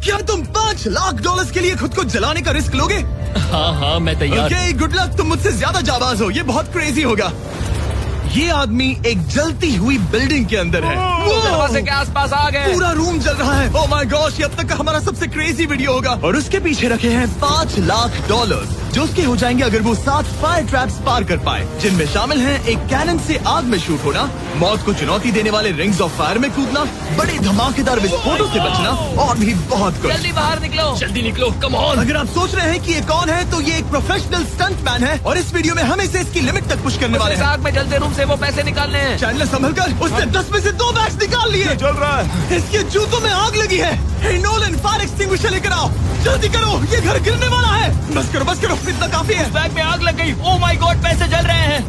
क्या तुम $5 लाख के लिए खुद को जलाने का रिस्क लोगे? हाँ मैं तैयार। Okay, good luck. तुम मुझसे ज्यादा जाबाज हो, ये बहुत क्रेजी होगा। ये आदमी एक जलती हुई बिल्डिंग के अंदर है। दरवाजे के आसपास आ गए। पूरा रूम जल रहा है। ओह माय गॉश, ये अब तक का हमारा सबसे क्रेजी वीडियो होगा। और उसके पीछे रखे हैं $5 लाख, जो उसके हो जाएंगे अगर वो 7 फायर ट्रैप्स पार कर पाए, जिनमें शामिल हैं एक कैनन से आग में शूट होना, मौत को चुनौती देने वाले रिंग्स ऑफ फायर में कूदना, बड़े धमाकेदार विस्फोटों से बचना और भी बहुत कुछ। जल्दी बाहर निकलो, जल्दी निकलो, कम ऑन। अगर आप सोच रहे हैं कि ये कौन है, तो ये एक प्रोफेशनल स्टंट मैन है और इस वीडियो में हम इसे इसकी लिमिट तक पुश करने वाले हैं। आग में जलते रूम से वो पैसे निकालने हैं। चैनल संभल कर, उसने 10 में से 2 बैग्स निकाल लिए। चल रहा है। इसके जूतों में आग लगी है। हे नोलन, फायर एक्सटिंग्विशर लेकर आओ, जल्दी करो, ये घर गिरने वाला है। बस करो, इतना काफी है। बैग में आग लग गई। ओह माय गॉड, पैसे जल रहे हैं।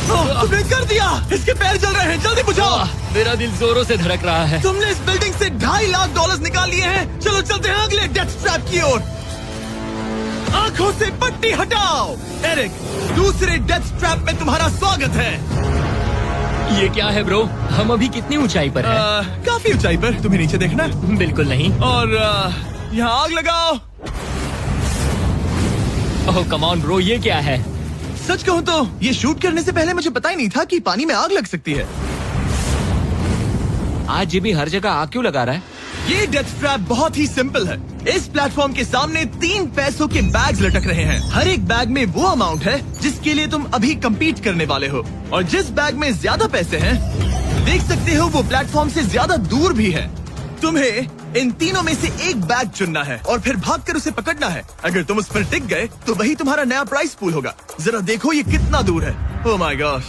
तुमने कर दिया, इसके पैर जल रहे हैं, जल्दी बुझाओ। मेरा दिल जोरों से धड़क रहा है। तुमने इस बिल्डिंग से $2.5 लाख निकाल लिए हैं। चलो चलते हैं अगले डेथ ट्रैप की ओर। आंखों से पट्टी हटाओ। एरिक, दूसरे डेथ ट्रैप में तुम्हारा स्वागत है। ये क्या है ब्रो? हम अभी कितनी ऊंचाई पर हैं? काफी ऊंचाई पर। तुम्हें नीचे देखना है? बिल्कुल नहीं। और यहाँ आग लगाओ। ओह कम ऑन ब्रो, ये क्या है? सच कहूँ तो ये शूट करने से पहले मुझे पता ही नहीं था कि पानी में आग लग सकती है। आज ये भी हर जगह आग क्यों लगा रहा है? ये डेथ ट्रैप बहुत ही सिंपल है। इस प्लेटफॉर्म के सामने 3 पैसों के बैग्स लटक रहे हैं। हर एक बैग में वो अमाउंट है जिसके लिए तुम अभी कम्पीट करने वाले हो, और जिस बैग में ज्यादा पैसे हैं, देख सकते हो वो प्लेटफॉर्म से ज्यादा दूर भी है। तुम्हें इन तीनों में से एक बैग चुनना है और फिर भागकर उसे पकड़ना है। अगर तुम उस पर टिक गए तो वही तुम्हारा नया प्राइस पूल होगा। जरा देखो ये कितना दूर है। ओह माय गॉश,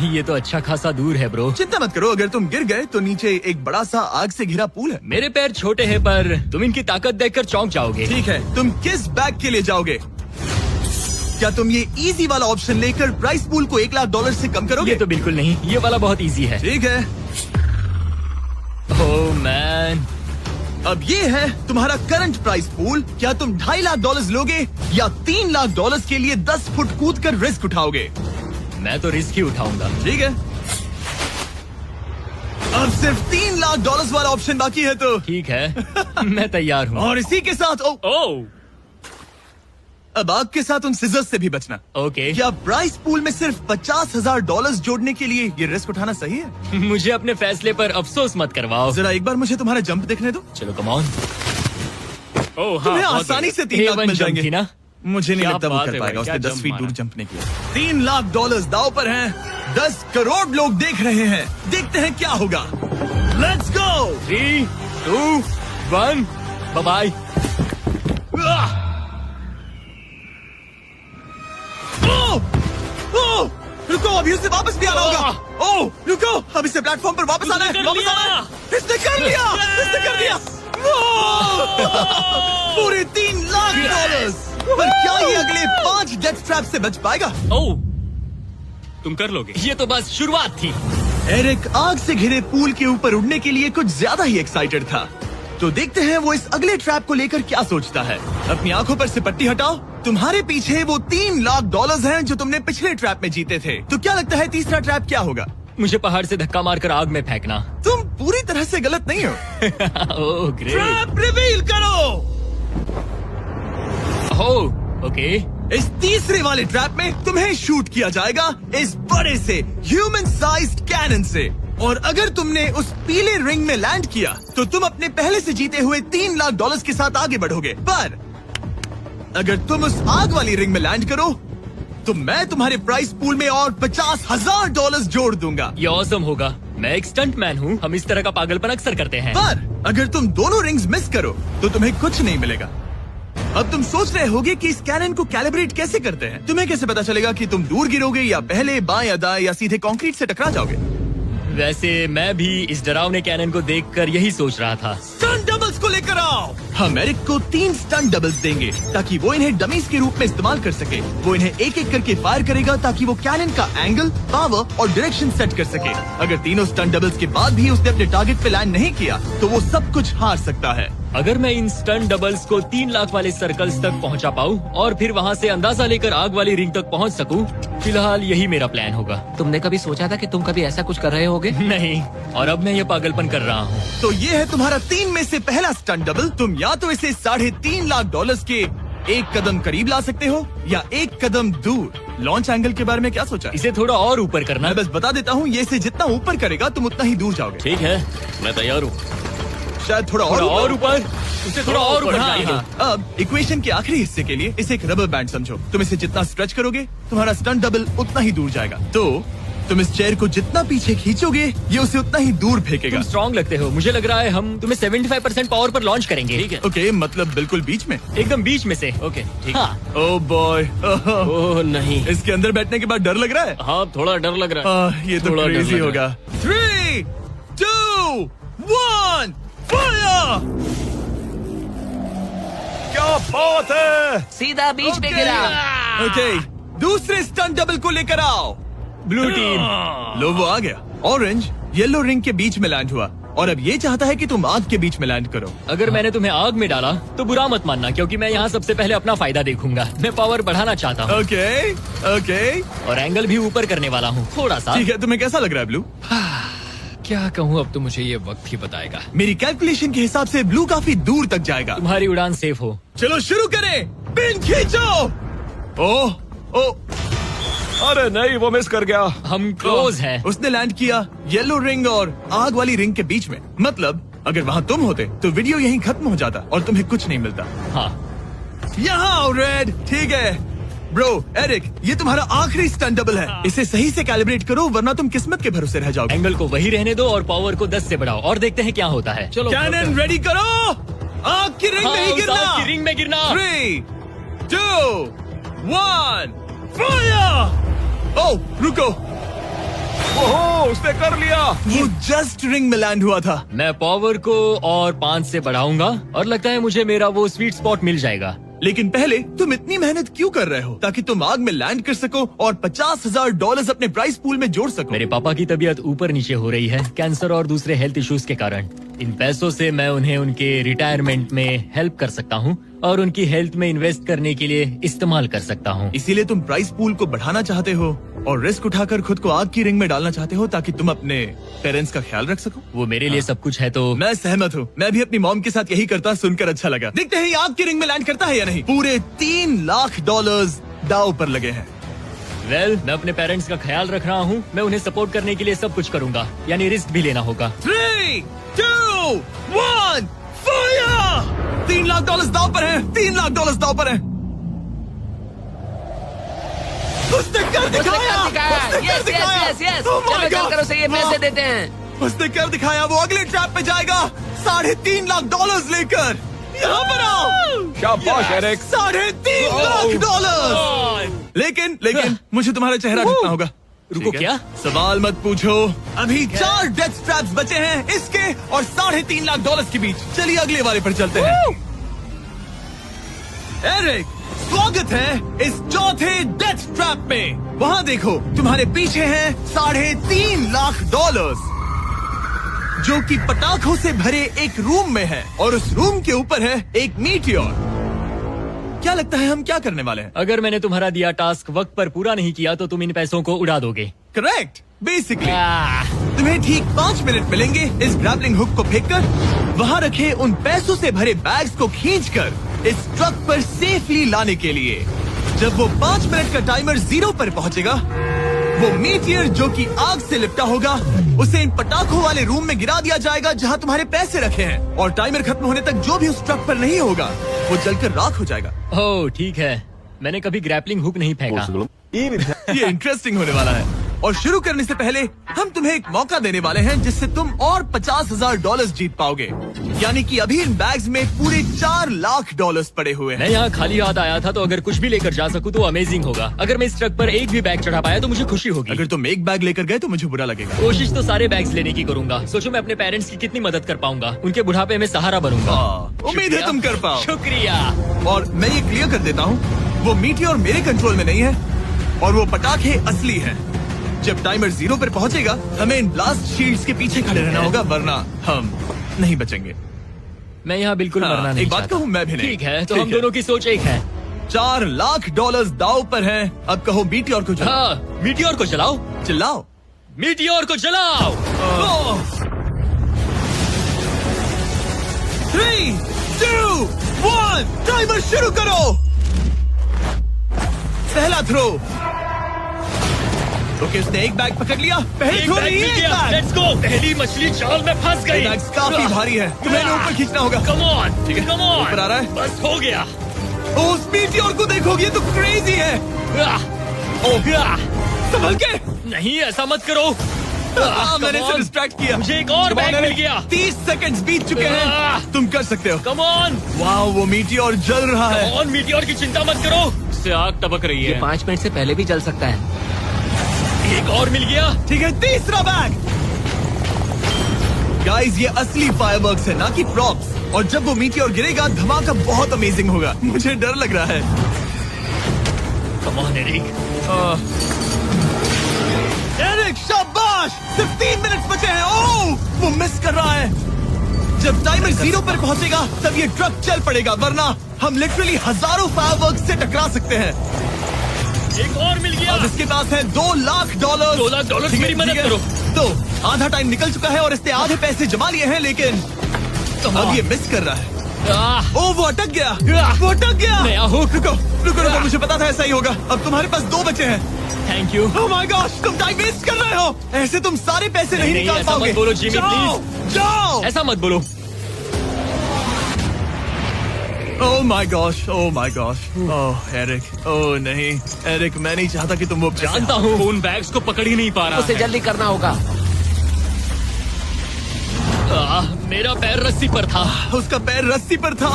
ये तो अच्छा खासा दूर है ब्रो। चिंता मत करो, अगर तुम गिर गए तो नीचे एक बड़ा सा आग से घिरा पूल है। मेरे पैर छोटे हैं पर तुम इनकी ताकत देखकर चौंक जाओगे। ठीक है, तुम किस बैग के लिए जाओगे? क्या तुम ये इजी वाला ऑप्शन लेकर प्राइस पूल को $1 लाख से कम करोगे? ये तो बिल्कुल नहीं, ये वाला बहुत इजी है। ठीक है, ओह मैन, अब ये है तुम्हारा करंट प्राइस पूल। क्या तुम $2.5 लाख लोगे या $3 लाख के लिए 10 फुट कूद कर रिस्क उठाओगे? मैं तो रिस्क ही उठाऊंगा। ठीक है, अब सिर्फ $3 लाख वाला ऑप्शन बाकी है तो ठीक है मैं तैयार हूँ। और इसी के साथ ओह अब आग के साथ उन सिजर्स से भी बचना। ओके। क्या प्राइस पूल में सिर्फ $50,000 जोड़ने के लिए ये रिस्क उठाना सही है? मुझे अपने फैसले पर अफसोस मत करवाओ। जरा एक बार मुझे तुम्हारा जंप देखने दो। चलो कम ऑन। ओह तुम्हें आसानी से 3 लाख मिल जाएंगे। थी ना? मुझे नहीं क्या लगता वो बात कर है पाएगा। भाई, उसने क्या 10 फीट जंप दूर मारा। जंप नहीं किया। $3 लाख दाव पर हैं। 10 करोड़ लोग देख रहे हैं। देखते हैं क्या होगा। Let's go. 3, 2, 1, bye bye. रुको, अभी उसे वापस भी आना होगा। ओह रुको, अब इसे प्लेटफॉर्म पर वापस आना है। वापस आना है। इसने कर लिया, इसने कर दिया। पूरे $3 लाख। पर क्या ये अगले 5 डेथ ट्रैप से बच पाएगा? ओह तुम कर लोगे। ये तो बस शुरुआत थी। एरिक आग से घिरे पूल के ऊपर उड़ने के लिए कुछ ज्यादा ही एक्साइटेड था। तो देखते हैं वो इस अगले ट्रैप को लेकर क्या सोचता है। अपनी आंखों पर से पट्टी हटाओ। तुम्हारे पीछे वो $3 लाख हैं जो तुमने पिछले ट्रैप में जीते थे। तो क्या लगता है तीसरा ट्रैप क्या होगा? मुझे पहाड़ से धक्का मारकर आग में फेंकना। तुम पूरी तरह से गलत नहीं हो। Oh great. ट्रैप रिवील करो। Oh okay. इस तीसरे वाले ट्रैप में तुम्हें शूट किया जाएगा इस बड़े से ह्यूमन साइज्ड कैनन से, और अगर तुमने उस पीले रिंग में लैंड किया तो तुम अपने पहले से जीते हुए $3 लाख के साथ आगे बढ़ोगे। पर अगर तुम उस आग वाली रिंग में लैंड करो तो मैं तुम्हारे प्राइस पूल में और $50,000 जोड़ दूंगा। ये ऑसम होगा। मैं एक स्टंट मैन हूँ, हम इस तरह का पागलपन अक्सर करते हैं। पर अगर तुम दोनों रिंग्स मिस करो तो तुम्हें कुछ नहीं मिलेगा। अब तुम सोच रहे होगे कि इस कैनन को कैलिब्रेट कैसे करते हैं। तुम्हें कैसे पता चलेगा कि तुम दूर गिरोगे या पहले बाएं या दाएं या सीधे कंक्रीट से टकरा जाओगे? वैसे मैं भी इस डरावने कैनन को देखकर यही सोच रहा था। स्टंट डबल्स को लेकर आओ। हम एरिक को 3 स्टंट डबल्स देंगे ताकि वो इन्हें डमीज के रूप में इस्तेमाल कर सके। वो इन्हें एक एक करके फायर करेगा ताकि वो कैनन का एंगल, पावर और डायरेक्शन सेट कर सके। अगर तीनों स्टंट डबल्स के बाद भी उसने अपने टारगेट पे लैंड नहीं किया तो वो सब कुछ हार सकता है। अगर मैं इन स्टंट डबल्स को 3 लाख वाले सर्कल्स तक पहुंचा पाऊं और फिर वहां से अंदाजा लेकर आग वाली रिंग तक पहुंच सकूं, फिलहाल यही मेरा प्लान होगा। तुमने कभी सोचा था कि तुम कभी ऐसा कुछ कर रहे होगे? नहीं, और अब मैं ये पागलपन कर रहा हूँ। तो ये है तुम्हारा 3 में से सबसे पहला स्टंट डबल, तुम या तो इसे $3.5 लाख के एक कदम करीब ला सकते हो या एक कदम दूर। लॉन्च एंगल के बारे में क्या सोचा? इसे थोड़ा और ऊपर करना। मैं बस बता देता हूँ, ये इसे जितना ऊपर करेगा तुम उतना ही दूर जाओगे। ठीक है, मैं तैयार हूँ। शायद थोड़ा और ऊपर, उसे थोड़ा और ऊपर हाँ, चाहिए। अब इक्वेशन के आखिरी हिस्से के लिए इसे एक रबर बैंड समझो। तुम इसे जितना स्ट्रेच करोगे तुम्हारा स्टंट डबल उतना ही दूर जाएगा। तो तुम इस चेयर को जितना पीछे खींचोगे ये उसे उतना ही दूर फेंकेगा। तुम स्ट्रॉन्ग लगते हो, मुझे लग रहा है हम तुम्हें 75% पावर पर लॉन्च करेंगे। ठीक है, ओके, मतलब बिल्कुल बीच में? एकदम बीच में से। ओके, ठीक। हाँ, ओह बॉय, ओह नहीं, इसके अंदर बैठने के बाद डर लग रहा है। हाँ थोड़ा डर लग रहा है। ये तो थोड़ा डर क्रेजी लग होगा। 3, 2, 1, फायर! क्या बात है! सीधा बीच में गिरा। ओके, दूसरे स्टंट डबल को लेकर आओ। Blue team. लो, वो आ गया। ऑरेंज येलो रिंग के बीच में लैंड हुआ और अब ये चाहता है कि तुम आग के बीच में लैंड करो। अगर मैंने तुम्हें आग में डाला तो बुरा मत मानना, क्योंकि मैं यहाँ सबसे पहले अपना फायदा देखूंगा। मैं पावर बढ़ाना चाहता हूँ ओके, ओके, और एंगल भी ऊपर करने वाला हूँ थोड़ा सा। ठीक है। तुम्हें कैसा लग रहा है ब्लू? क्या कहूँ, अब तो मुझे ये वक्त ही बताएगा। मेरी कैलकुलेशन के हिसाब से ब्लू काफी दूर तक जाएगा। तुम्हारी उड़ान सेफ हो। चलो शुरू करें। पिन खींचो। ओह, ओह, अरे नहीं, वो मिस कर गया। हम क्लोज हैं। उसने लैंड किया येलो रिंग और आग वाली रिंग के बीच में। मतलब अगर वहाँ तुम होते तो वीडियो यहीं खत्म हो जाता और तुम्हें कुछ नहीं मिलता। हाँ, यहाँ आओ रेड। ठीक है ब्रो, एरिक, ये तुम्हारा आखिरी स्टंट डबल है। इसे सही से कैलिब्रेट करो वरना तुम किस्मत के भरोसे रह जाओगे। एंगल को वही रहने दो और पावर को 10 से बढ़ाओ और देखते हैं क्या होता है। चलो, कैनन रेडी करो। आग की रिंग में ही उस गिरना। आग की रिंग में गिरना। 3, 2, 1, फायर! ओह, रुको। ओह, उसने कर लिया। वो जस्ट रिंग में लैंड हुआ था। मैं पावर को और 5 से बढ़ाऊंगा और लगता है मुझे मेरा वो स्वीट स्पॉट मिल जाएगा। लेकिन पहले तुम इतनी मेहनत क्यों कर रहे हो? ताकि तुम आग में लैंड कर सको और $50,000 अपने प्राइस पूल में जोड़ सको। मेरे पापा की तबीयत ऊपर नीचे हो रही है, कैंसर और दूसरे हेल्थ इश्यूज के कारण। इन पैसों से मैं उन्हें उनके रिटायरमेंट में हेल्प कर सकता हूँ और उनकी हेल्थ में इन्वेस्ट करने के लिए इस्तेमाल कर सकता हूँ। इसीलिए तुम प्राइस पूल को बढ़ाना चाहते हो और रिस्क उठाकर खुद को आग की रिंग में डालना चाहते हो ताकि तुम अपने पेरेंट्स का ख्याल रख सको। वो मेरे लिए सब कुछ है तो मैं सहमत हूँ। मैं भी अपनी मॉम के साथ यही करता, सुनकर अच्छा लगा। देखते हैं ये आग की रिंग में लैंड करता है या नहीं। पूरे $3 लाख दांव पर लगे हैं। मैं अपने पेरेंट्स का ख्याल रख रहा हूँ। मैं उन्हें सपोर्ट करने के लिए सब कुछ करूंगा, यानी रिस्क भी लेना होगा। 3, 2, 1, फायर! $3 लाख दांव पर है। $3 लाख दांव पर है। उसने कर दिखाया। यस यस यस, चलो चलकर उसे ये पैसे देते हैं। उसने कर दिखाया। वो अगले ट्रैप पे जाएगा $3.5 लाख लेकर। यहाँ पर आओ। शाबाश एरिक। $3.5 लाख। लेकिन मुझे तुम्हारा चेहरा ढूंढना होगा। रुको, ठीक है? क्या? सवाल मत पूछो। अभी 4 डेथ ट्रैप्स बचे हैं, इसके और $3.5 लाख के बीच। चलिए अगले वाले पर चलते हैं। एरिक, स्वागत है इस चौथे डेथ ट्रैप में। वहाँ देखो, तुम्हारे पीछे है $3.5 लाख, जो कि पटाखों से भरे एक रूम में है और उस रूम के ऊपर है एक मीटियोर। क्या लगता है हम क्या करने वाले हैं? अगर मैंने तुम्हारा दिया टास्क वक्त पर पूरा नहीं किया तो तुम इन पैसों को उड़ा दोगे। करेक्ट। बेसिकली तुम्हें ठीक 5 मिनट मिलेंगे इस ग्रैपलिंग हुक को फेंककर वहाँ रखे उन पैसों से भरे बैग्स को खींचकर इस ट्रक पर सेफली लाने के लिए। जब वो 5 मिनट का टाइमर 0 पर पहुँचेगा, वो मीटियर जो कि आग से लिपटा होगा उसे इन पटाखों वाले रूम में गिरा दिया जाएगा जहाँ तुम्हारे पैसे रखे हैं। और टाइमर खत्म होने तक जो भी उस ट्रक पर नहीं होगा वो जलकर राख हो जाएगा। ओह ठीक है, मैंने कभी ग्रैपलिंग हुक नहीं फेंका। ये इंटरेस्टिंग होने वाला है। और शुरू करने से पहले हम तुम्हें एक मौका देने वाले हैं जिससे तुम और $50,000 जीत पाओगे। यानी कि अभी इन बैग्स में पूरे $4 लाख पड़े हुए हैं। मैं यहाँ खाली हाथ आया था, तो अगर कुछ भी लेकर जा सकूँ तो अमेजिंग होगा। अगर मैं इस ट्रक पर एक भी बैग चढ़ा पाया तो मुझे खुशी होगी। अगर तुम एक बैग लेकर गए तो मुझे बुरा लगेगा। कोशिश तो सारे बैग्स लेने की करूंगा। सोचो मैं अपने पेरेंट्स की कितनी मदद कर पाऊंगा। उनके बुढ़ापे में सहारा बनूंगा। उम्मीद है तुम कर पाओ। शुक्रिया। और मैं ये क्लियर कर देता हूँ, वो मीटियोर मेरे कंट्रोल में नहीं है और वो पटाखे असली हैं। जब टाइमर 0 पर पहुंचेगा हमें इन ब्लास्ट शील्ड्स के पीछे खड़े रहना होगा, वरना हम नहीं बचेंगे। मैं यहाँ बिल्कुल मरना नहीं एक बात चाहता। कहूँ, मैं भी नहीं। ठीक है, तो हम दोनों की सोच एक है। $4 लाख दाव पर हैं। अब कहो मीटियोर को जलाओ। हाँ, मीटियोर को जलाओ। चिल्लाओ, मीटियोर को जलाओ। ऑन, टाइमर शुरू करो। पहला थ्रो। ओके, उसने एक बैग पकड़ लिया। पहले थ्रो में एक बैग। Let's go. पहली मछली जाल में फंस गई। बैग्स काफी भारी है, तुम्हें ऊपर खींचना होगा। कम ऑन, ठीक है, कम ऑन। ऊपर आ रहा है। बस हो गया। ओ, मीटियोर को देखोगे, ये तो क्रेजी है। संभल के। नहीं, ऐसा मत करो। मैंने इसे डिस्ट्रैक्ट किया। मुझे एक और बैग मिल गया। 30 सेकंड्स बीत चुके हैं, तुम कर सकते हो। Come on. वाह, वो मीटियोर जल रहा है। कम ऑन, मीटियोर की चिंता मत करो। इससे आग टपक रही है। 5 मिनट से पहले भी जल सकता है। एक और मिल गया। ठीक है, तीसरा बैग। गाइस, ये असली फायरवर्क्स है, ना कि प्रॉप्स। और जब वो मीटियोर गिरेगा, धमाका बहुत अमेजिंग होगा। मुझे डर लग रहा है। Come on Eric. एरिक, शाबाश। सिर्फ 3 मिनट बचे हैं। ओह, वो मिस कर रहा है। जब टाइमर 0 पर पहुंचेगा, तब ये ट्रक चल पड़ेगा, वरना हम लिटरली हजारों फायरवर्क्स से टकरा सकते हैं। एक और मिल गया। अब इसके पास है $2 लाख। $2 लाख, मेरी मदद करो। तो आधा टाइम निकल चुका है और इसने आधे पैसे जमा लिए हैं, लेकिन अब ये मिस कर रहा है। ओह, वो अटक गया। वो अटक गया। नया हुक। रुको रुको रुको, मुझे पता था ऐसा ही होगा। अब तुम्हारे पास 2 बचे हैं। Thank you. Oh my gosh, तुम टाइम वेस्ट कर रहे हो। ऐसे तुम सारे पैसे नहीं निकाल ऐसा पाओगे। मत बोलो जिमी, जाओ, जाओ। ऐसा मत बोलो। Oh my gosh, oh my gosh. Oh Eric, oh नहीं एरिक, मैं नहीं चाहता कि तुम वो पैसे जानता हूँ, उन बैग्स को पकड़ ही नहीं पा रहा उसे है। जल्दी करना होगा। मेरा पैर रस्सी पर था। उसका पैर रस्सी पर था।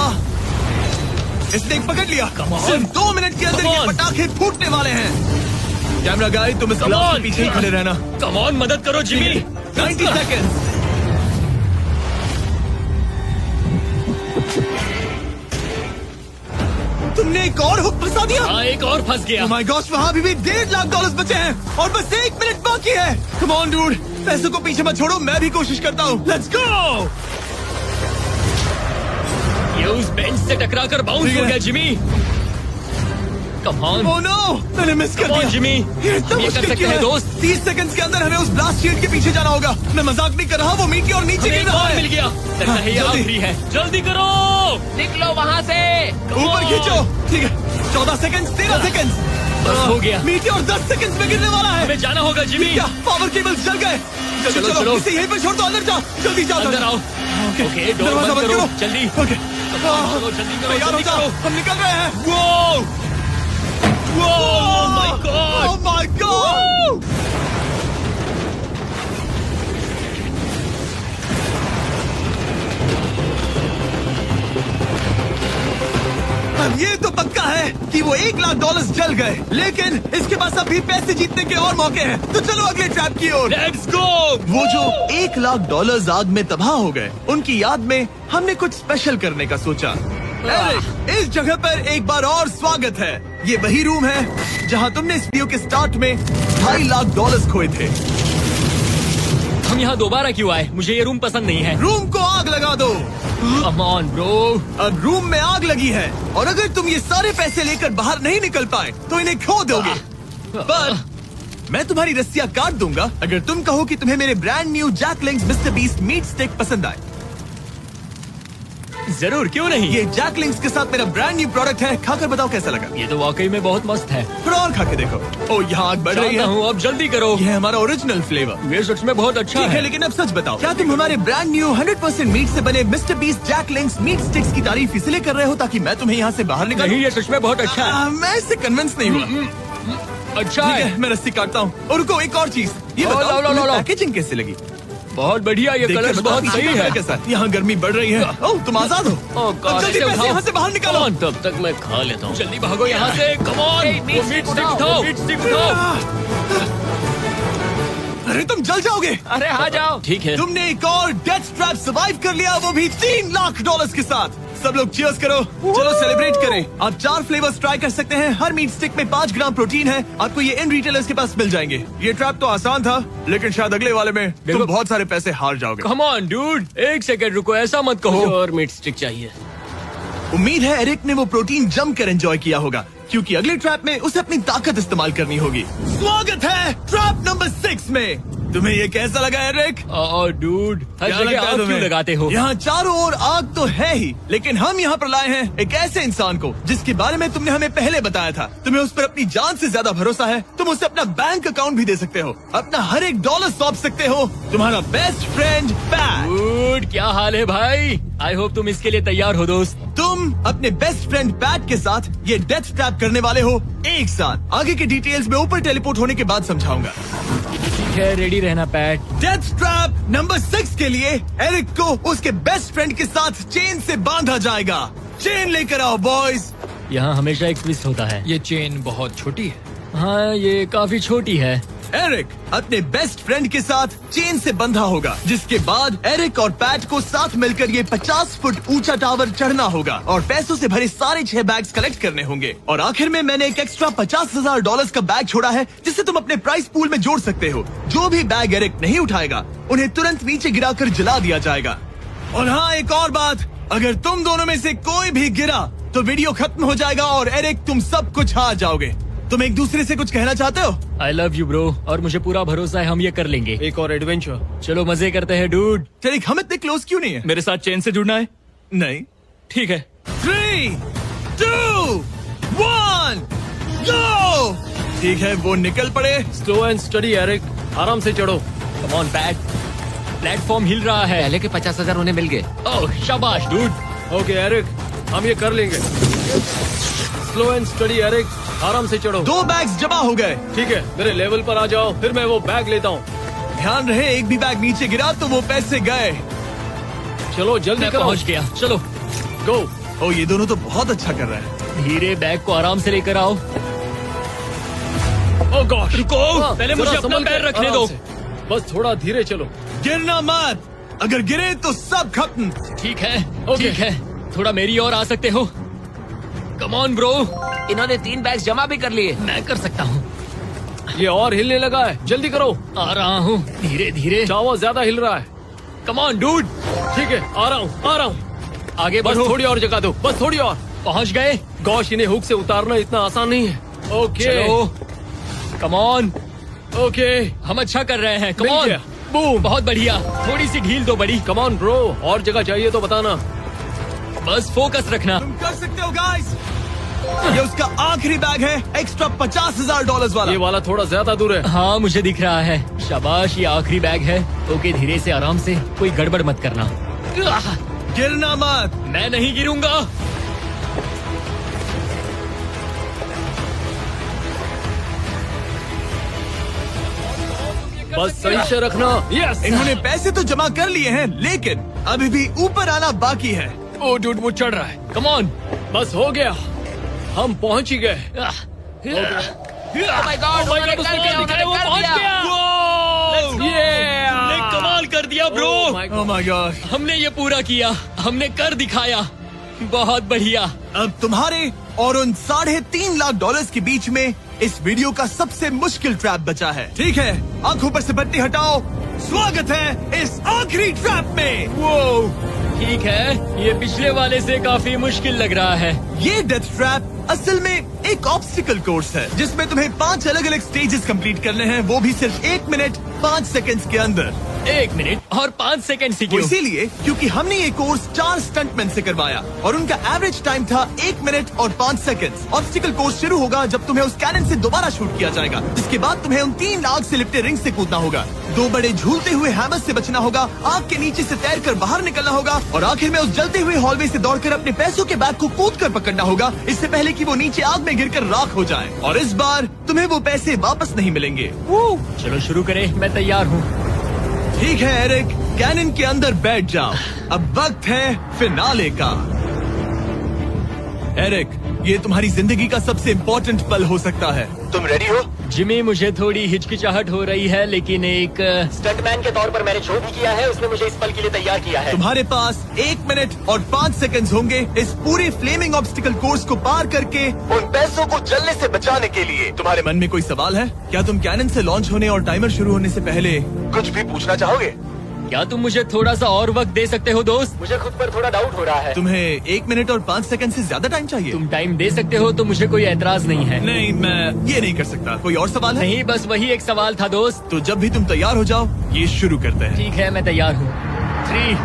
इसने एक पकड़ लिया। Come on. सिर्फ 2 मिनट के अंदर Come ये on. पटाखे फूटने वाले हैं। कैमरा गाइड, तुम इस Come ग्लास on. के पीछे ही खड़े रहना। कम ऑन, मदद करो जिमी। 90 सेकेंड्स। तुमने एक और हुक फंसा दिया। हाँ, एक और फंस गया। Oh my gosh, वहाँ भी $1.5 लाख बचे हैं और बस 1 मिनट बाकी है। Come on, dude, पैसों को पीछे मत छोड़ो, मैं भी कोशिश करता हूँ। Let's go! ये उस बेंच से टकरा कर बाउंस ठीक हो है। गया Jimmy. Come on. Oh no, मैंने मिस कर Come on, दिया। जिमी। ये इतना हम ये कर मुश्किल सकते क्यों हैं, है? दोस्त। 30 सेकंड्स के अंदर हमें उस ब्लास्ट शील्ड के पीछे जाना होगा। मैं मजाक नहीं कर रहा, वो मीटी और नीचे हमें गिर एक रहा और है। मिल गया। लगता है ये जल्दी। आखिरी है। जल्दी करो। निकलो वहाँ से। ऊपर खींचो। ठीक है, 14 सेकंड्स, 13 सेकंड्स। बस हो गया। मीटी और 10 सेकंड्स में गिरने वाला है। हमें जाना होगा जिमी। क्या पावर केबल्स जल गए? जल्दी चलो, चलो, चलो। इसे यहीं पर छोड़ दो, अंदर जाओ। जल्दी जाओ, अंदर आओ। ओके, ओके, डोर दरवाजा बंद करो। जल्दी। ओके, चलो, जल्दी करो, तैयार हो जल्दी जाओ, करो। हम निकल रहे हैं। वो Oh my God! Oh my God! अब ये तो पक्का है कि वो $1 लाख जल गए, लेकिन इसके पास अभी पैसे जीतने के और मौके हैं। तो चलो अगले ट्रैप की ओर। Let's go! वो जो $1 लाख आग में तबाह हो गए, उनकी याद में हमने कुछ स्पेशल करने का सोचा। एरिक, इस जगह पर एक बार और स्वागत है। ये वही रूम है जहाँ तुमने इस वीडियो के स्टार्ट में $2.5 लाख खोए थे। हम यहाँ दोबारा क्यों आए? मुझे ये रूम पसंद नहीं है। रूम को आग लगा दो। Come on, bro. अब रूम में आग लगी है और अगर तुम ये सारे पैसे लेकर बाहर नहीं निकल पाए तो इन्हें खो दोगे। पर मैं तुम्हारी रस्सियां काट दूंगा अगर तुम कहो कि तुम्हें मेरे brand new Jack Links Mister Beast meat stick पसंद आए। जरूर, क्यों नहीं? ये जैक लिंक्स के साथ मेरा ब्रांड न्यू प्रोडक्ट है, खाकर बताओ कैसा लगा। ये तो वाकई में बहुत मस्त है। फिर और खा के देखो। ओ, यहाँ आग बढ़ रही जानता है। हूँ, अब जल्दी करो। ये है हमारा ओरिजिनल फ्लेवर। ये सच में बहुत अच्छा ठीक है, है। लेकिन अब सच बताओ, क्या तुम हमारे ब्रांड न्यू 100% मीट से बने Mister Beast Jack Links meat sticks की तारीफ इसलिए कर रहे हो ताकि मैं तुम्हें यहाँ से बाहर निकालूं? नहीं, ये सच में बहुत अच्छा है। मैं इससे कन्विंस नहीं हुआ। अच्छा ठीक है। है, मैं रस्सी काटता हूँ। और रुको, एक और चीज, ये लो, बताओ लो, लो, तुम्हें लो। पैकेजिंग कैसी लगी? बहुत बढ़िया, ये देखकर कलर्स बताओ बहुत पीछे सही का है। कैसा? यहाँ गर्मी बढ़ रही है। ओह, तुम आजाद हो। ओह अब गॉड, जल्दी इसे पैसे उठाओ। यहाँ से बाहर निकालो। Come on, तब तक मैं खा लेता हूँ। जल्दी भागो यहाँ से। कम ऑन, Hey, meat वो मीट stick स्टिक उठाओ। उठाओ। मीट स्टिक उठाओ। अरे तुम जल जाओगे। अरे आ जाओ। ठीक है। तुमने एक और डेथ ट्रैप सर्वाइव कर लिया, वो भी $3 लाख के साथ। सब लोग चीयर्स करो। चलो सेलिब्रेट करें। आप 4 फ्लेवर्स ट्राई कर सकते हैं। हर मीट स्टिक में 5 ग्राम प्रोटीन है। आपको ये इन रिटेलर्स के पास मिल जाएंगे। ये ट्रैप तो आसान था, लेकिन शायद अगले वाले में तुम देखो। बहुत सारे पैसे हार जाओगे। कम ऑन डूड, एक सेकंड रुको, ऐसा मत कहो। और मीट स्टिक चाहिए। उम्मीद है एरिक ने वो प्रोटीन जमकर एंजॉय किया होगा, क्योंकि अगले ट्रैप में उसे अपनी ताकत इस्तेमाल करनी होगी। स्वागत है ट्रैप नंबर 6 में। तुम्हें ये कैसा लगा एरिक? डूड, हर क्या जगह लगता है आग क्यों तुम्हें? लगाते हो? यहाँ चारों ओर आग तो है ही, लेकिन हम यहाँ पर लाए हैं एक ऐसे इंसान को जिसके बारे में तुमने हमें पहले बताया था। तुम्हें उस पर अपनी जान से ज्यादा भरोसा है। तुम उसे अपना बैंक अकाउंट भी दे सकते हो, अपना हर एक डॉलर सौंप सकते हो। तुम्हारा बेस्ट फ्रेंड पैट। डूड, क्या हाल है भाई? आई होप तुम इसके लिए तैयार हो दोस्त। तुम अपने बेस्ट फ्रेंड पैट के साथ ये डेथ ट्रैप करने वाले हो एक साथ। आगे की डिटेल्स में ऊपर टेलीपोर्ट होने के बाद समझाऊंगा। ठीक है, रेडी रहना पैट। डेथ ट्रैप नंबर 6 के लिए एरिक को उसके बेस्ट फ्रेंड के साथ चेन से बांधा जाएगा। चेन लेकर आओ बॉयज। यहाँ हमेशा एक ट्विस्ट होता है। ये चेन बहुत छोटी है। हाँ, ये काफी छोटी है। एरिक अपने बेस्ट फ्रेंड के साथ चेन से बंधा होगा, जिसके बाद एरिक और पैट को साथ मिलकर ये 50 फुट ऊंचा टावर चढ़ना होगा और पैसों से भरे सारे 6 बैग्स कलेक्ट करने होंगे। और आखिर में मैंने एक एक्स्ट्रा $50,000 का बैग छोड़ा है, जिसे तुम अपने प्राइस पूल में जोड़ सकते हो। जो भी बैग एरिक नहीं उठाएगा उन्हें तुरंत नीचे गिराकर जला दिया जाएगा। और हाँ, एक और बात, अगर तुम दोनों में से कोई भी गिरा तो वीडियो खत्म हो जाएगा और एरिक तुम सब कुछ हार जाओगे। तुम एक दूसरे से कुछ कहना चाहते हो? आई लव यू ब्रो, और मुझे पूरा भरोसा है हम ये कर लेंगे। एक और एडवेंचर। चलो मजे करते हैं डूड। एरिक, हम इतने क्लोज क्यों नहीं है? मेरे साथ चेन से जुड़ना है? नहीं। ठीक है। 3, 2, 1, गो! ठीक है, वो निकल पड़े। स्लो एंड स्टडी एरिक, आराम से चढ़ो। कम ऑन पैट, प्लेटफॉर्म हिल रहा है। पहले के 50,000 उन्हें मिल गए। ओह शाबाश डूड। ओके एरिक, हम ये कर लेंगे। स्लो एंड स्टडी एरिक, आराम से चढ़ो। 2 बैग्स जमा हो गए। ठीक है, मेरे लेवल पर आ जाओ, फिर मैं वो बैग लेता हूँ। ध्यान रहे, एक भी बैग नीचे गिरा तो वो पैसे गए। चलो जल्दी मैं करो। पहुंच गया। चलो गो। ओ, ये दोनों तो बहुत अच्छा कर रहे हैं। धीरे बैग को आराम से लेकर आओ। ओह गॉड, रुको, पहले मुझे अपना पैर रखने दो। बस थोड़ा धीरे चलो। गिरना मत, अगर गिरे तो सब खत्म। ठीक है, ओके। ठीक है, थोड़ा मेरी ओर आ सकते हो? Come on bro. इन्होंने 3 बैग्स जमा भी कर लिए। मैं कर सकता हूँ। ये और हिलने लगा है, जल्दी करो। आ रहा हूँ, धीरे धीरे। टावर ज्यादा हिल रहा है। Come on dude. ठीक है, आ रहा हूँ, आ रहा हूँ। आगे बस बढ़ो। थोड़ी और जगह दो, बस थोड़ी और। पहुँच गए। गॉश, इन्हें हुक से उतारना इतना आसान नहीं है। ओके चलो, कम ऑन। ओके, हम अच्छा कर रहे हैं। कम मिल ऑन। गया। बूम। बहुत बढ़िया, थोड़ी सी ढील दो बड़ी। कम ऑन ब्रो, और जगह चाहिए तो बताना। बस फोकस रखना। तुम कर सकते हो गाइस। ये उसका आखिरी बैग है, एक्स्ट्रा $50,000 वाला। ये वाला थोड़ा ज्यादा दूर है। हाँ, मुझे दिख रहा है। शाबाश, ये आखिरी बैग है। ओके, धीरे से, आराम से, कोई गड़बड़ मत करना। गिरना मत। मैं नहीं गिरूंगा। बस सही से रखना। यस। इन्होंने पैसे तो जमा कर लिए हैं, लेकिन अभी भी ऊपर आना बाकी है। ओ डूड, वो चढ़ रहा है। Come on. बस हो गया, हम पहुंच ही गए। Oh my God, उन्होंने कर दिया, उन्होंने वो कर पहुंच दिया। गया। हमने कमाल कर दिया bro. Oh my God. Oh my God. हमने ये पूरा किया, हमने कर दिखाया। बहुत बढ़िया। अब तुम्हारे और उन $3.5 लाख के बीच में इस वीडियो का सबसे मुश्किल ट्रैप बचा है। ठीक है, आंखों पर से पट्टी हटाओ। स्वागत है इस आखिरी ट्रैप में। वो ठीक है, ये पिछले वाले से काफी मुश्किल लग रहा है। ये डेथ ट्रैप असल में एक ऑब्स्टिकल कोर्स है, जिसमें तुम्हें 5 अलग अलग स्टेजेस कंप्लीट करने हैं, वो भी सिर्फ 1 मिनट 5 सेकंड्स के अंदर। 1 मिनट और 5 सेकंड वो इसीलिए क्योंकि हमने ये कोर्स 4 स्टंटमैन से करवाया और उनका एवरेज टाइम था 1 मिनट और 5 सेकंड्स। ऑब्स्टिकल कोर्स शुरू होगा जब तुम्हें उस कैनन से दोबारा शूट किया जाएगा, जिसके बाद तुम्हें उन 3 लाख से लिपटे रिंग से कूदना होगा, 2 बड़े झूलते हुए हैमर से बचना होगा, आग के नीचे से तैरकर बाहर निकलना होगा और आखिर में उस जलते हुए हॉलवे से दौड़कर अपने पैसों के बैग को कूदकर पकड़ना होगा, इससे पहले कि वो नीचे आग में गिरकर राख हो जाए। और इस बार तुम्हें वो पैसे वापस नहीं मिलेंगे। चलो शुरू करें, मैं तैयार हूँ। ठीक है एरिक, कैनन के अंदर बैठ जाओ। अब वक्त है फिनाले का। एरिक, ये तुम्हारी जिंदगी का सबसे इम्पोर्टेंट पल हो सकता है। तुम रेडी हो? जिमी, मुझे थोड़ी हिचकिचाहट हो रही है, लेकिन एक स्टंटमैन के तौर पर मैंने जो भी किया है उसने मुझे इस पल के लिए तैयार किया है। तुम्हारे पास 1 मिनट और 5 सेकंड्स होंगे इस पूरे फ्लेमिंग ऑब्स्टिकल कोर्स को पार करके उन पैसों को जलने से बचाने के लिए। तुम्हारे मन में कोई सवाल है? क्या तुम कैनन से लॉन्च होने और टाइमर शुरू होने से पहले कुछ भी पूछना चाहोगे? क्या तुम मुझे थोड़ा सा और वक्त दे सकते हो दोस्त? मुझे खुद पर थोड़ा डाउट हो रहा है। तुम्हें 1 मिनट और 5 सेकंड से ज्यादा टाइम चाहिए? तुम टाइम दे सकते हो तो मुझे कोई एतराज नहीं है। नहीं, मैं ये नहीं कर सकता। कोई और सवाल है? नहीं, बस वही एक सवाल था दोस्त। तो जब भी तुम तैयार हो जाओ, ये शुरू करते हैं। ठीक है, मैं तैयार हूँ। 3,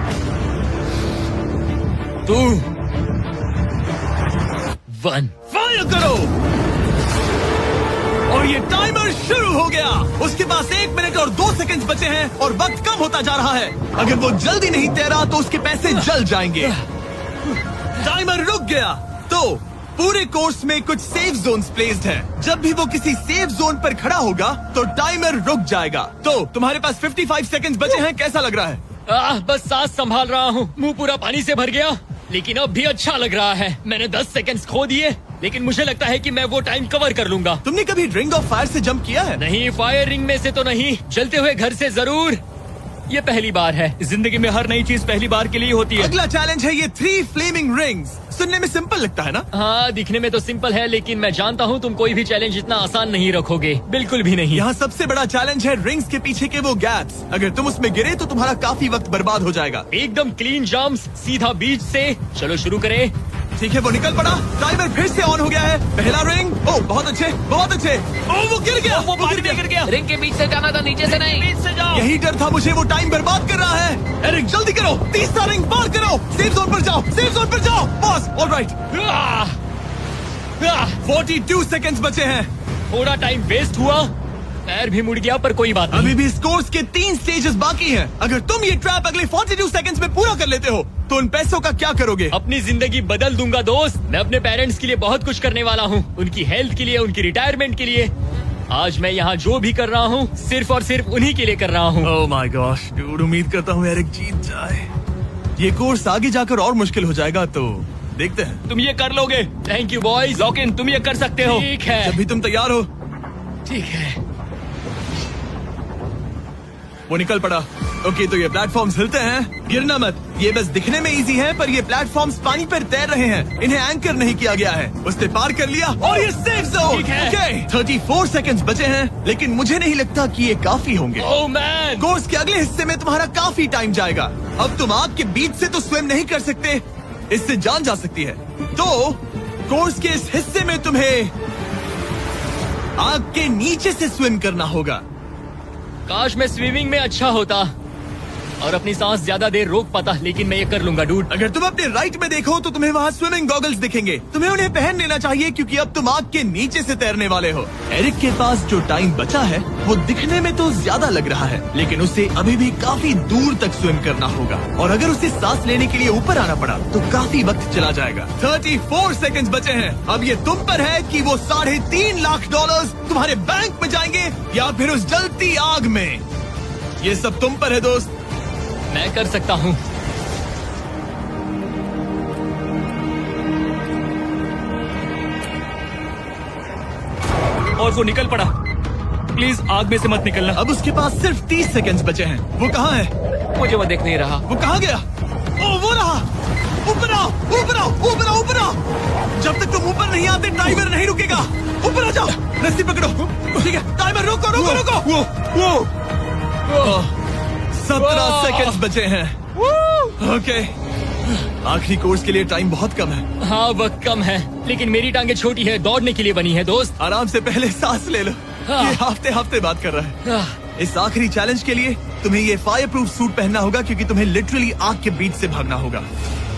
2, 1 फायर करो। और ये टाइमर शुरू हो गया। उसके पास 1 मिनट और 2 सेकंड बचे हैं और वक्त कम होता जा रहा है। अगर वो जल्दी नहीं तैरा तो उसके पैसे जल जाएंगे। टाइमर रुक गया। तो पूरे कोर्स में कुछ सेफ जोन्स प्लेस्ड हैं। जब भी वो किसी सेफ जोन पर खड़ा होगा तो टाइमर रुक जाएगा। तो तुम्हारे पास 55 सेकंड्स बचे हैं। कैसा लग रहा है? बस सांस संभाल रहा हूँ। मुंह पूरा पानी से भर गया, लेकिन अब भी अच्छा लग रहा है। मैंने 10 सेकंड्स खो दिए, लेकिन मुझे लगता है कि मैं वो टाइम कवर कर लूंगा। तुमने कभी रिंग ऑफ फायर से जंप किया है? नहीं, फायर रिंग में से तो नहीं, जलते हुए घर से जरूर। ये पहली बार है। जिंदगी में हर नई चीज पहली बार के लिए होती है। अगला चैलेंज है ये 3 फ्लेमिंग रिंग्स। सुनने में सिंपल लगता है ना? हाँ, दिखने में तो सिंपल है, लेकिन मैं जानता हूँ तुम कोई भी चैलेंज इतना आसान नहीं रखोगे। बिल्कुल भी नहीं। यहाँ सबसे बड़ा चैलेंज है रिंग्स के पीछे के वो गैप्स। अगर तुम उसमें गिरे तो तुम्हारा काफी वक्त बर्बाद हो जाएगा। एकदम क्लीन जंप्स, सीधा बीच से। चलो शुरू करें। ठीक है, वो निकल पड़ा। टाइमर फिर से ऑन हो गया है। पहला रिंग। ओह, बहुत अच्छे, बहुत अच्छे। ओह, वो गिर गया। वो पानी में गिर गया। रिंग के बीच से जाना था, नीचे से नहीं। बीच से जाओ। यही डर था मुझे, वो टाइम बर्बाद कर रहा है। एरिक जल्दी करो, तीसरा रिंग पार करो। सेफ जोन पर जाओ, सेफ जोन पर जाओ। Boss, alright. 42 सेकंड्स बचे हैं। थोड़ा टाइम वेस्ट हुआ, पैर भी मुड़ गया, पर कोई बात नहीं। अभी भी स्कोर्स के 3 स्टेजेस बाकी हैं। अगर तुम ये ट्रैप अगले 42 सेकंड्स में पूरा कर लेते हो तो उन पैसों का क्या करोगे? अपनी जिंदगी बदल दूंगा दोस्त। मैं अपने पेरेंट्स के लिए बहुत कुछ करने वाला हूँ, उनकी हेल्थ के लिए, उनकी रिटायरमेंट के लिए। आज मैं यहाँ जो भी कर रहा हूँ सिर्फ और सिर्फ उन्हीं के लिए कर रहा हूँ। ओह माय गॉश डूड, उम्मीद करता हूँ एरिक जीत जाए। ये कोर्स आगे जाकर और मुश्किल हो जाएगा, तो देखते हैं। तुम ये कर लोगे। Thank you boys. Lock in, तुम ये कर सकते हो। ठीक है, जब भी तुम तैयार हो। ठीक है। वो निकल पड़ा। ओके, तो ये प्लेटफॉर्म्स हिलते हैं। गिरना मत। ये बस दिखने में इजी है, पर ये प्लेटफॉर्म्स पानी पर तैर रहे हैं। इन्हें एंकर नहीं किया गया है। उसने पार कर लिया और ये सेफ जोन। ठीक है। ओके, 34 सेकंड्स बचे हैं, लेकिन मुझे नहीं लगता कि ये काफी होंगे। ओह मैन, कोर्स के अगले हिस्से में तुम्हारा काफी टाइम जाएगा। अब तुम आग के बीच से तो स्विम नहीं कर सकते, इससे जान जा सकती है। तो कोर्स के इस हिस्से में तुम्हें आग के नीचे से स्विम करना होगा। काश मैं स्विमिंग में अच्छा होता और अपनी सांस ज्यादा देर रोक पाता, लेकिन मैं ये कर लूंगा डूड। अगर तुम अपने राइट में देखो तो तुम्हें वहाँ स्विमिंग गॉगल्स दिखेंगे। तुम्हें उन्हें पहन लेना चाहिए, क्योंकि अब तुम आग के नीचे से तैरने वाले हो। एरिक के पास जो टाइम बचा है वो दिखने में तो ज्यादा लग रहा है, लेकिन उसे अभी भी काफी दूर तक स्विम करना होगा। और अगर उसे सांस लेने के लिए ऊपर आना पड़ा तो काफी वक्त चला जाएगा। 34 सेकंड्स बचे हैं। अब ये तुम पर है कि वो $3.5 लाख तुम्हारे बैंक में जाएंगे या फिर उस जलती आग में। ये सब तुम पर है दोस्त। मैं कर सकता हूँ। और वो निकल पड़ा। प्लीज आग में से मत निकलना। अब उसके पास सिर्फ 30 सेकंड्स बचे हैं। वो कहाँ है? मुझे वो देख नहीं रहा। वो कहाँ गया? ओ, वो रहा। ऊपर आओ, ऊपर आओ, ऊपर आओ, ऊपर आओ। जब तक तुम ऊपर नहीं आते टाइमर नहीं रुकेगा। ऊपर आ जाओ, रस्सी पकड़ो। ठीक है, टाइमर रोको, रोको, रोको। वो 17 सेकंड्स बचे हैं। ओके, आखिरी कोर्स के लिए टाइम बहुत कम है। हाँ, वक्त कम है, लेकिन मेरी टांगे छोटी है, दौड़ने के लिए बनी है दोस्त। आराम से पहले सांस ले लो। ये हफ्ते हफ्ते बात कर रहा है। इस आखिरी चैलेंज के लिए तुम्हें ये फायर प्रूफ सूट पहनना होगा, क्योंकि तुम्हें लिटरली आग के बीच से भागना होगा।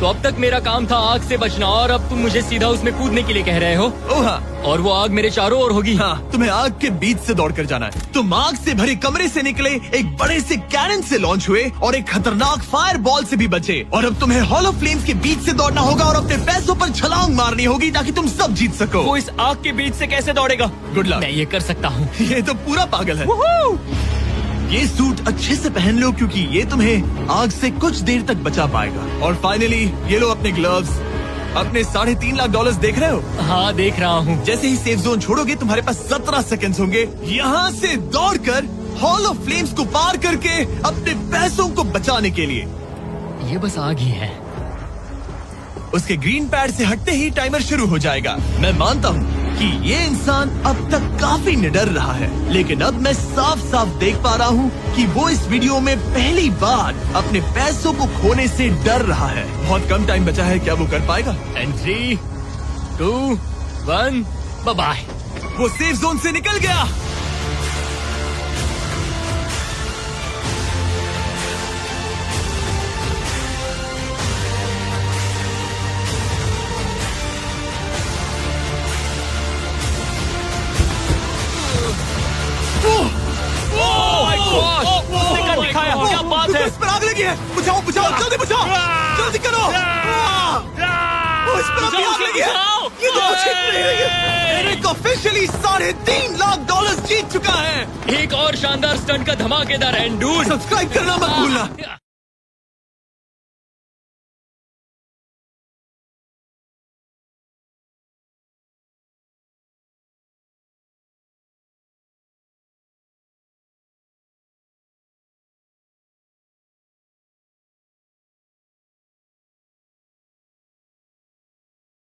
तो अब तक मेरा काम था आग से बचना, और अब तुम मुझे सीधा उसमें कूदने के लिए कह रहे हो। ओह हाँ, और वो आग मेरे चारों ओर होगी। हाँ, तुम्हें आग के बीच से दौड़ कर जाना है। तुम आग से भरे कमरे से निकले, एक बड़े से कैनन से लॉन्च हुए और एक खतरनाक फायर बॉल से भी बचे। और अब तुम्हें हॉलो फ्लेम्स के बीच से दौड़ना होगा और अपने पैसों पर छलांग मारनी होगी ताकि तुम सब जीत सको। वो इस आग के बीच से कैसे दौड़ेगा? Good luck. मैं ये कर सकता हूँ। ये तो पूरा पागल है। ये सूट अच्छे से पहन लो, क्योंकि ये तुम्हें आग से कुछ देर तक बचा पाएगा। और फाइनली ये लो अपने ग्लव्स। अपने $3.5 लाख देख रहे हो? हाँ, देख रहा हूँ। जैसे ही सेफ जोन छोड़ोगे तुम्हारे पास 17 सेकंड्स होंगे यहाँ से दौड़कर हॉल ऑफ फ्लेम्स को पार करके अपने पैसों को बचाने के लिए। ये बस आग ही है। उसके ग्रीन पैड से हटते ही टाइमर शुरू हो जाएगा। मैं मानता हूँ कि ये इंसान अब तक काफी निडर रहा है, लेकिन अब मैं साफ साफ देख पा रहा हूँ कि वो इस वीडियो में पहली बार अपने पैसों को खोने से डर रहा है। बहुत कम टाइम बचा है, क्या वो कर पाएगा? And 3, 2, 1, bye bye. वो सेफ जोन से निकल गया। उसने कर दिखाया, क्या बात है? इस पर आग लगी है। बुझाओ बुझाओ, जल्दी बुझाओ, जल्दी करो। इस पर अभी आग लगी है। ये तो कुछ नहीं है। एरिक ऑफिशियली $3.5 लाख जीत चुका है। एक और शानदार स्टंट का धमाकेदार एंड डूड, सब्सक्राइब करना मत भूलना।